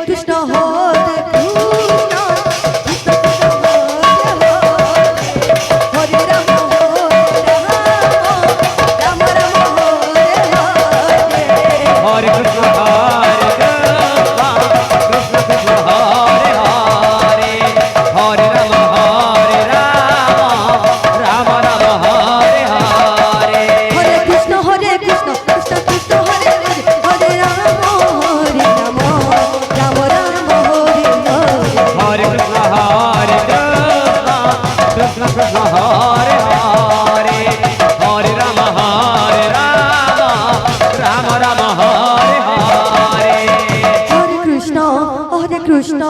Krishna Hare Krishna Hare Ram Ram Ram Hare Hare Hare Krishna Krishna Krishna Hare Hare Hare Ram Ram Ram Hare Hare Hare Krishna Krishna Krishna Hare Hare Hare Ram Ram Ram Hare Hare Hare Krishna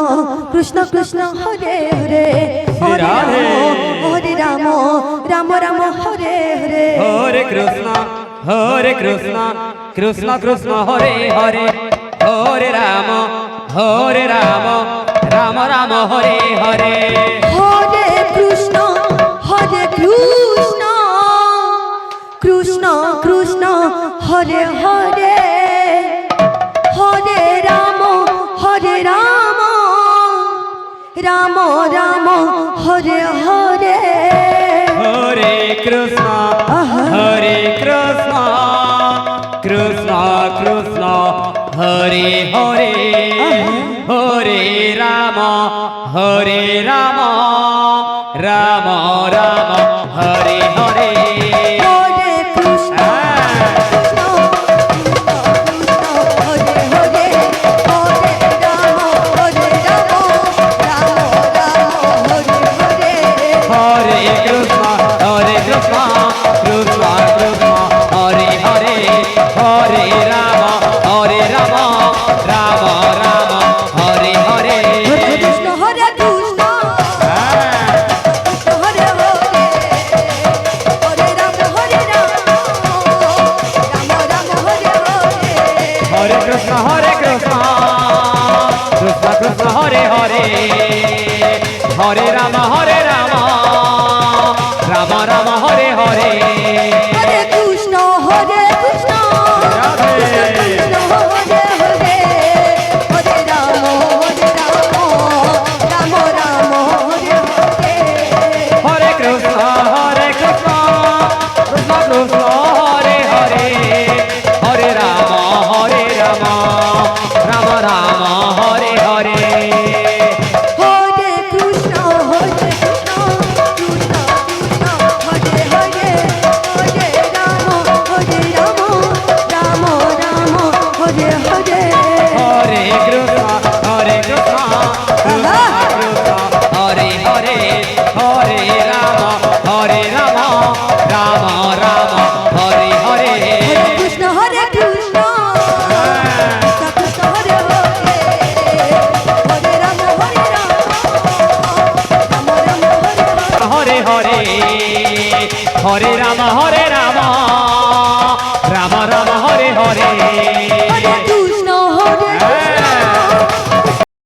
Krishna Krishna Hare Hare Hare Ram Ram Ram Hare Hare Hare Krishna Krishna Krishna Hare Hare Hare Ram Ram Ram Hare Hare Hare Krishna Krishna Krishna Hare Hare Hare Ram Ram Ram Hare Hare Hare Krishna Krishna Krishna Hare Hare Hare Ram Ram Ram Hare Hare Hare Krishna Krishna Krishna Hare Hare Hare Ram Ram Ram Hare Hare Hare Krishna Krishna Hare Hare Hare Ram Ram Hare Hare Hare Krishna Krishna Krishna Hare Hare Hare Ram Ram Ram Hare Hare Hare Krishna Hare Krishna Hare Hare Hare Ram Ram Hare Hare Hare Krishna Krishna Krishna Hare Hare Hare Ram Ram Ram Hare Hare Hare Krishna Krishna Krishna Hare Hare Hare Ram Ram Ram Hare Hare Hare Krishna Krishna Krishna Hare Hare Hare Ram Ram Ram Hare Hare Hare Krishna Krishna Krishna Hare Hare Hare Ram Ram Ram Hare Hare Hare Krishna Krishna Hare Hare Hare Ram Ram Ram Hare Hare Hare Krishna Krishna Krishna Hare Hare Hare Ram Ram Ram Hare Hare Hare Hare Hare Ram